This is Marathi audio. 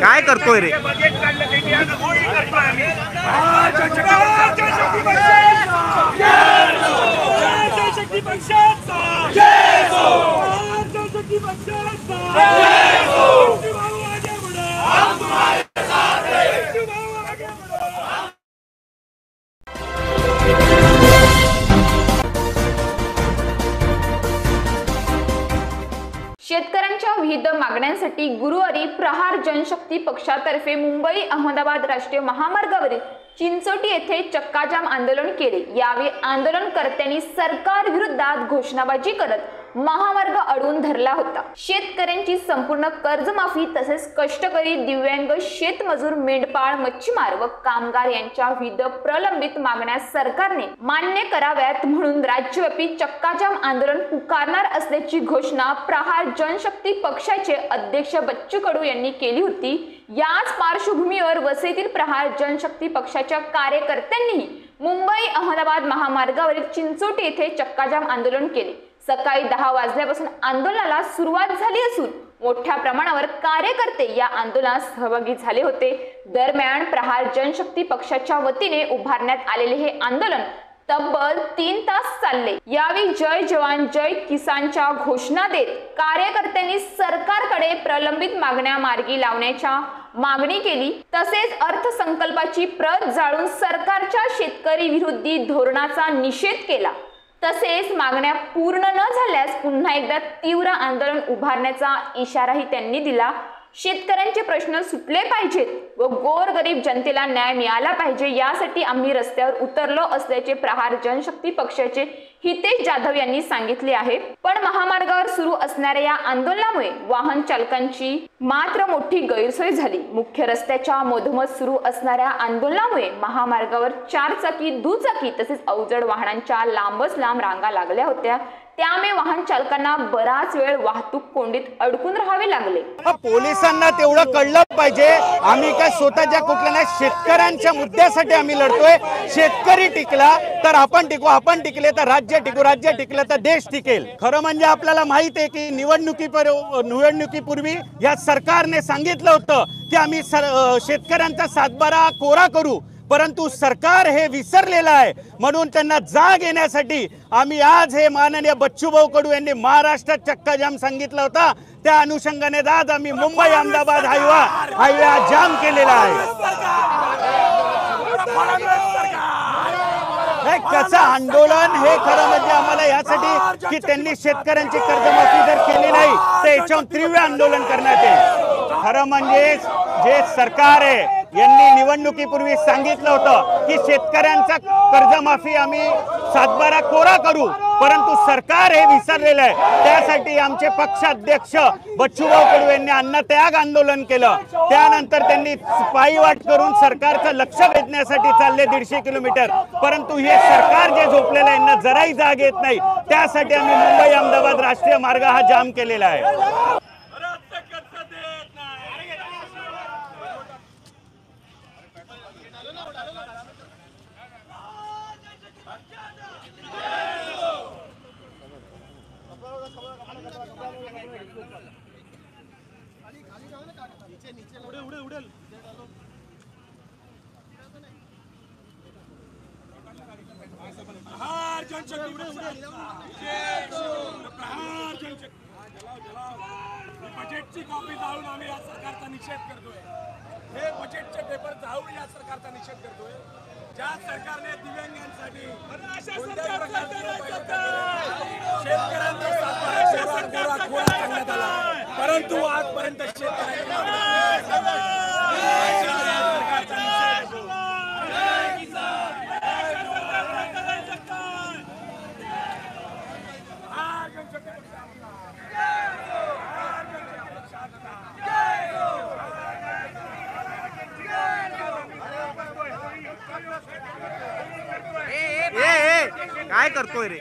काय करतोय रे? शेतकऱ्यांच्या विविध मागण्यांसाठी गुरुवारी प्रहार जनशक्ती पक्षातर्फे मुंबई अहमदाबाद राष्ट्रीय महामार्गावरील चिंचोटी येथे चक्काजाम आंदोलन केले। यावेळी आंदोलनकर्त्यांनी सरकार विरोधात घोषणाबाजी करत महामार्ग अडवून धरला होता। शेतकऱ्यांची संपूर्ण कर्जमाफी तसेच कष्टकरी, दिव्यांग, शेतमजूर, मेंढपाळ, मच्छीमार व कामगार यांच्या विविध प्रलंबित मागण्या सरकारने मान्य कराव्यात म्हणून राज्यव्यापी चक्काजाम आंदोलन पुकारणार असल्याची घोषणा प्रहार जनशक्ती पक्षाचे अध्यक्ष बच्चू कडू यांनी केली होती। याच पार्श्वभूमीवर वसईतील प्रहार जनशक्ती पक्षाच्या कार्यकर्त्यांनी मुंबई अहमदाबाद महामार्गावरील चिंचोटी येथे चक्काजाम आंदोलन केले। सकाळी 10 वाजल्यापासून आंदोलनाला सुरुवात झाली असून मोठ्या प्रमाणावर कार्यकर्ते या आंदोलनात सहभागी झाले होते। दरम्यान प्रहार जनशक्ती पक्षाच्या वतीने उभारण्यात आलेले हे आंदोलन तब्बल 3 तास चालले। यावेळी जय जवान जय किसानच्या घोषणा देत कार्यकर्त्यांनी सरकारकडे प्रलंबित मागण्या मार्गी लावण्याच्या मागणी केली। तसेच अर्थसंकल्पाची प्रत जाळून सरकारच्या शेतकरी विरोधी धोरणाचा निषेध केला। तसेच मागण्या पूर्ण न झाल्यास पुन्हा एकदा तीव्र आंदोलन उभारण्याचा इशाराही त्यांनी दिला। शेतकऱ्यांचे प्रश्न सुटले पाहिजेत व गोरगरीब जनतेला न्याय मिळाला पाहिजे, यासाठी आम्ही रस्त्यावर उतरलो असल्याचे प्रहार जनशक्ती पक्षाचे हितेश जाधव यांनी सांगितले आहे। पण महामार्गावर सुरू असणाऱ्या या आंदोलनामुळे वाहन चालकांची मात्र मोठी गैरसोय झाली। मुख्य रस्त्याच्या मधोमध सुरू असणाऱ्या आंदोलनामुळे महामार्गावर 4 चाकी, दुचाकी तसेच अवजड वाहनांच्या लांबच लांब रांगा लागल्या होत्या। त्यामुळे वाहन चालकांना बराच वेळ वाहतूक कोंडीत अडकून राहावे लागले। पोलिसांना तेवढं कळलं पाहिजे, आम्ही काय स्वतःच्या कुठल्या नाही, शेतकऱ्यांच्या मुद्द्यासाठी आम्ही लढतोय। शेतकरी टिकला तर आपण टिकू, आपण टिकले तर राज्य टिकू, राज्य टिकलं तर देश टिकेल। खरं म्हणजे आपल्याला माहित आहे की निवडणुकीपूर्वी या सरकारने सांगितलं होतं की आम्ही शेतकऱ्यांचा 7/12 कोरा करू, परंतु सरकार हे विसरलेलं आहे। म्हणून त्यांना जाग येण्यासाठी आम्ही आज हे माननीय बच्चूभाऊ कडू यांनी महाराष्ट्रात चक्काजाम सांगितलं होता। त्या अनुषंगाने आज आम्ही मुंबई अहमदाबाद हायवे जाम केलेला आहे। कसं आंदोलन हे खरं म्हणजे आम्हाला यासाठी की त्यांनी शेतकऱ्यांची कर्जमाफी जर केली नाही तर याच्यावर तीव्र आंदोलन करण्यात येईल। खरं म्हणजे जे सरकार आहे यांनी निवडणुकीपूर्वी सांगितलं होतं की शेतकऱ्यांचा कर्जमाफी आम्ही 7/12 कोरा करू, परंतु सरकार हे विसरलेलं आहे। त्यासाठी आमचे पक्षाध्यक्ष बच्चूभाऊ कडू यांनी अन्नत्याग आंदोलन केलं। त्यानंतर त्यांनी पायवाट करून सरकारचं लक्ष वेधण्यासाठी चालले 150 किलोमीटर, परंतु हे सरकार जे झोपलेलं आहे यांना जराही जाग येत नाही। त्यासाठी आम्ही मुंबई अहमदाबाद राष्ट्रीय मार्ग हा जाम केलेला आहे। बजेटची कॉपी जाळून आम्ही या सरकारचा निषेध करतोय। हे बजेटचे पेपर जाळून या सरकारचा निषेध करतोय। ज्या सरकारने दिव्यांगांसाठी शेतकऱ्यांचा 7/12 कोरा करण्यात आला, परंतु आजपर्यंत काय करतोय रे?